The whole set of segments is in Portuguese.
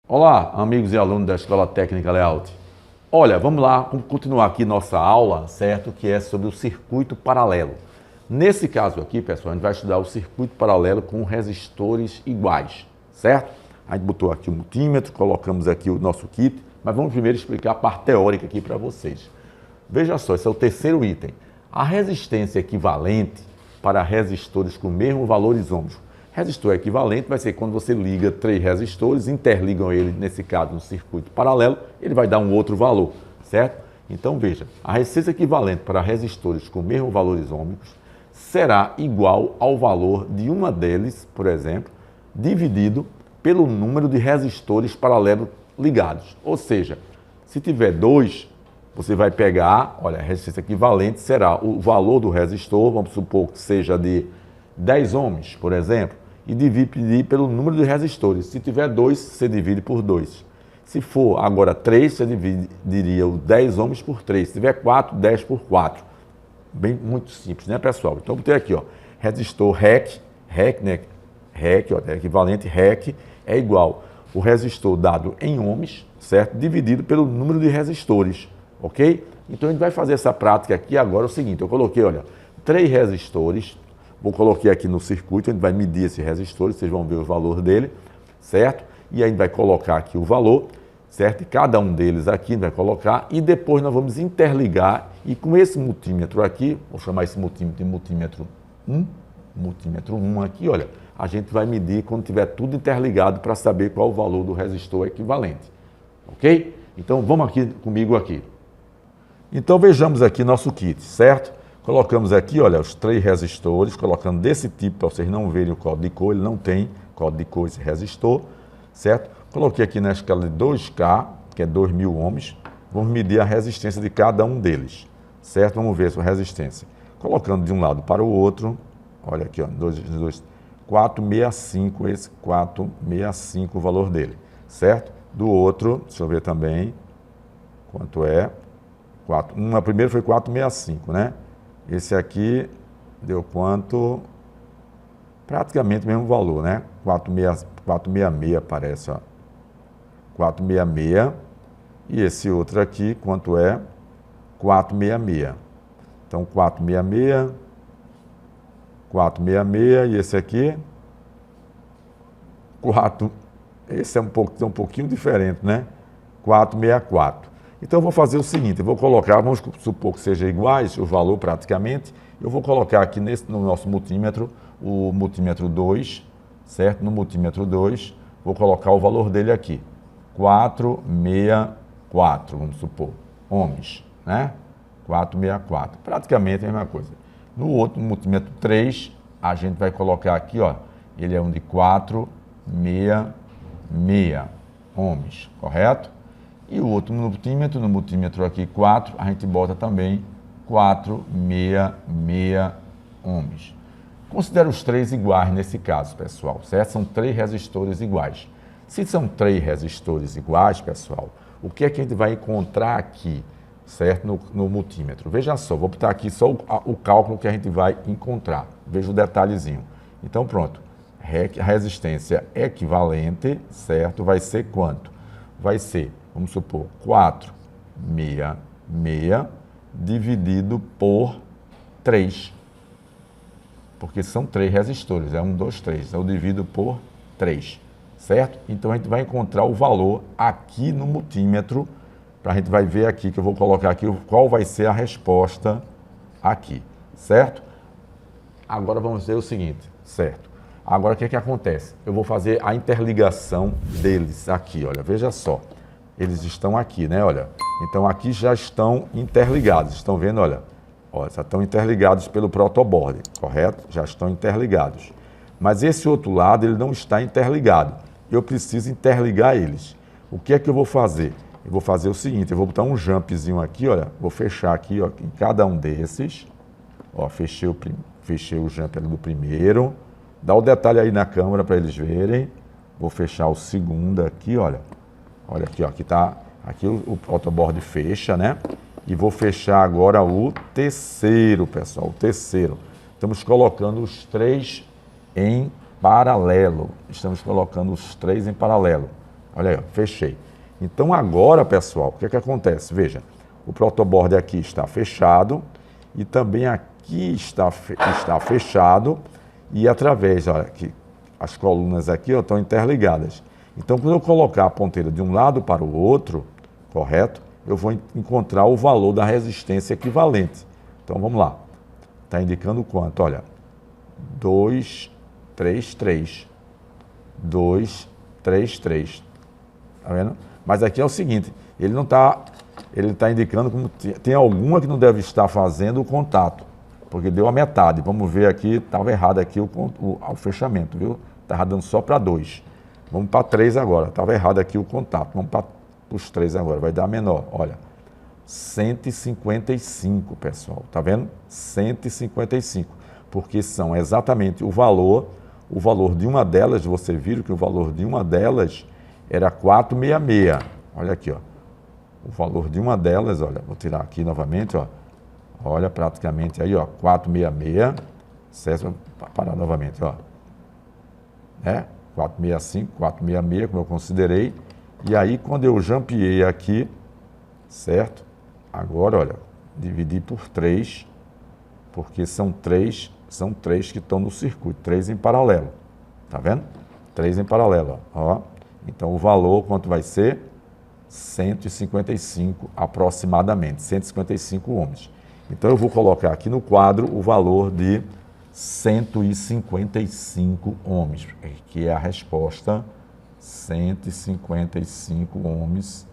Olá, amigos e alunos da Escola Técnica Layout. Olha, vamos lá continuar aqui nossa aula, certo? Que é sobre o circuito paralelo. Nesse caso aqui, pessoal, a gente vai estudar o circuito paralelo com resistores iguais, certo? A gente botou aqui o multímetro, colocamos aqui o nosso kit, mas vamos primeiro explicar a parte teórica aqui para vocês. Veja só, esse é o terceiro item. A resistência equivalente para resistores com o mesmo valor isômetro. Resistor equivalente vai ser quando você liga três resistores, interligam ele, nesse caso, no circuito paralelo, ele vai dar um outro valor, certo? Então, veja, a resistência equivalente para resistores com o mesmo valor isômetros será igual ao valor de uma deles, por exemplo, dividido pelo número de resistores paralelos ligados. Ou seja, se tiver dois, você vai pegar, olha, a resistência equivalente será o valor do resistor, vamos supor que seja de 10 ohms, por exemplo, e dividir pelo número de resistores. Se tiver 2, você divide por 2. Se for agora 3, você dividiria o 10 ohms por 3. Se tiver 4, 10 por 4. Bem, muito simples, né, pessoal? Então, botei aqui, ó, resistor REC, né? REC, ó, equivalente REC é igual o resistor dado em ohms, certo? Dividido pelo número de resistores, ok? Então, a gente vai fazer essa prática aqui agora, é o seguinte, eu coloquei, olha, 3 resistores. Vou colocar aqui no circuito, a gente vai medir esse resistor, vocês vão ver o valor dele, certo? E aí a gente vai colocar aqui o valor, certo? E cada um deles aqui a gente vai colocar e depois nós vamos interligar e com esse multímetro aqui, vou chamar esse multímetro de multímetro 1 aqui, olha, a gente vai medir quando tiver tudo interligado para saber qual o valor do resistor equivalente, ok? Então vamos aqui comigo aqui. Então vejamos aqui nosso kit, certo? Colocamos aqui, olha, os 3 resistores, colocando desse tipo, para vocês não verem o código de cor, ele não tem código de cor esse resistor, certo? Coloquei aqui na escala de 2K, que é 2.000 ohms, vamos medir a resistência de cada um deles, certo? Vamos ver a sua resistência. Colocando de um lado para o outro, olha aqui, ó, 465, esse 465 o valor dele, certo? Do outro, deixa eu ver também quanto é, a primeira foi 465, né? Esse aqui deu quanto? Praticamente o mesmo valor, né? 466 parece, ó. 466. E esse outro aqui, quanto é? 466. Então, 466, 466 e esse aqui? Esse é um pouquinho diferente, né? 464. Então, eu vou fazer o seguinte, eu vou colocar, vamos supor que sejam iguais, o valor praticamente, eu vou colocar aqui no nosso multímetro, o multímetro 2, certo? No multímetro 2, vou colocar o valor dele aqui, 464, vamos supor, ohms, né? 464, praticamente a mesma coisa. No outro multímetro 3, a gente vai colocar aqui, ó, ele é um de 466 ohms, correto? E o outro no multímetro aqui 4, a gente bota também 466 ohms. Considera os 3 iguais nesse caso, pessoal, certo? São 3 resistores iguais. Se são 3 resistores iguais, pessoal, o que é que a gente vai encontrar aqui, certo? No multímetro. Veja só, vou botar aqui só o cálculo que a gente vai encontrar. Veja o detalhezinho. Então, pronto. A resistência equivalente, certo? Vai ser quanto? Vai ser, vamos supor, 466 dividido por 3. Porque são 3 resistores, é 1, 2, 3. Então, eu divido por 3, certo? Então, a gente vai encontrar o valor aqui no multímetro, a gente vai ver aqui, que eu vou colocar aqui qual vai ser a resposta aqui, certo? Agora, vamos ver o seguinte, certo? Agora, o que é que acontece? Eu vou fazer a interligação deles aqui, olha, veja só. Eles estão aqui, né, olha. Então, aqui já estão interligados, estão vendo, olha. Ó, já estão interligados pelo protoboard, correto? Já estão interligados. Mas esse outro lado, ele não está interligado. Eu preciso interligar eles. O que é que eu vou fazer? Eu vou fazer o seguinte, eu vou botar um jumpzinho aqui, olha. Vou fechar aqui, ó, em cada um desses. Ó, fechei o jump ali do primeiro. Dá o detalhe aí na câmera para eles verem. Vou fechar o segundo aqui, olha. Olha aqui, ó, aqui o protoboard fecha, né? E vou fechar agora o terceiro, pessoal, o terceiro. Estamos colocando os 3 em paralelo. Estamos colocando os 3 em paralelo. Olha aí, ó, fechei. Então agora, pessoal, o que é que acontece? Veja, o protoboard aqui está fechado e também aqui está fechado e através, olha, que as colunas aqui ó, estão interligadas. Então quando eu colocar a ponteira de um lado para o outro, correto? Eu vou encontrar o valor da resistência equivalente. Então vamos lá. Está indicando quanto? Olha, 233. 233. Tá vendo? Mas aqui é o seguinte, ele está indicando como tem alguma que não deve estar fazendo o contato, porque deu a metade. Vamos ver aqui, estava errado aqui o fechamento, viu? Estava dando só para 2. Vamos para 3 agora, estava errado aqui o contato. Vamos para os 3 agora, vai dar menor. Olha, 155, pessoal, tá vendo? 155, porque são exatamente o valor de uma delas, você viu que o valor de uma delas era 466. Olha aqui, ó. O valor de uma delas, olha, vou tirar aqui novamente, ó. Olha, praticamente aí, ó, 466. Certo? Vou parar novamente, ó. 465, 466, como eu considerei. E aí, quando eu jampeei aqui, certo? Agora, olha, dividi por 3, porque são 3 que estão no circuito, 3 em paralelo. Tá vendo? 3 em paralelo, ó. Então, o valor, quanto vai ser? 155 aproximadamente, 155 ohms. Então, eu vou colocar aqui no quadro o valor de 155 ohms, que é a resposta 155 ohms,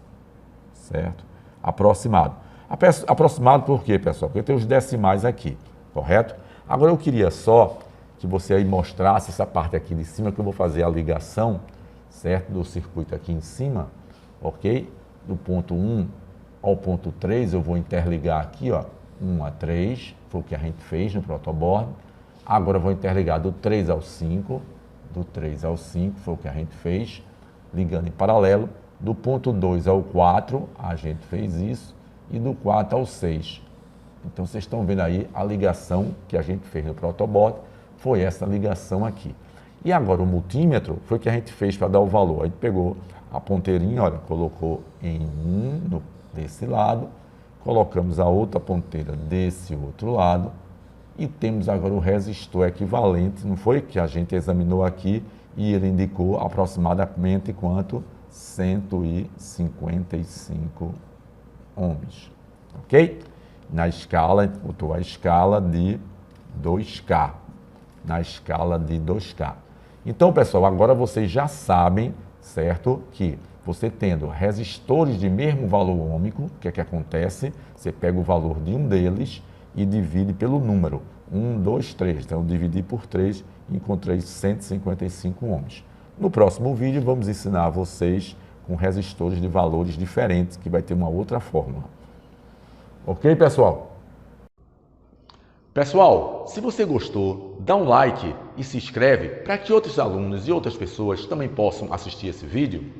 certo? Aproximado. Aproximado por quê, pessoal? Porque tem os decimais aqui, correto? Agora, eu queria só que você aí mostrasse essa parte aqui de cima, que eu vou fazer a ligação, certo? Do circuito aqui em cima, ok? Do ponto 1 ao ponto 3, eu vou interligar aqui, ó, 1 a 3, foi o que a gente fez no protoboard. Agora eu vou interligar do 3 ao 5, do 3 ao 5, foi o que a gente fez, ligando em paralelo. Do ponto 2 ao 4, a gente fez isso, e do 4 ao 6. Então, vocês estão vendo aí a ligação que a gente fez no protoboard, foi essa ligação aqui. E agora o multímetro foi o que a gente fez para dar o valor. A gente pegou a ponteirinha, olha, colocou em um desse lado, colocamos a outra ponteira desse outro lado e temos agora o resistor equivalente, não foi? Que a gente examinou aqui e ele indicou aproximadamente quanto? 155 ohms, ok? Na escala, botou a escala de 2K, na escala de 2K. Então, pessoal, agora vocês já sabem, certo, que você tendo resistores de mesmo valor ohmico, o que é que acontece? Você pega o valor de um deles e divide pelo número. 1, 2, 3. Então, eu dividi por 3 e encontrei 155 ohms. No próximo vídeo, vamos ensinar a vocês com resistores de valores diferentes, que vai ter uma outra fórmula. Ok, pessoal? Pessoal, se você gostou, dá um like e se inscreve para que outros alunos e outras pessoas também possam assistir esse vídeo.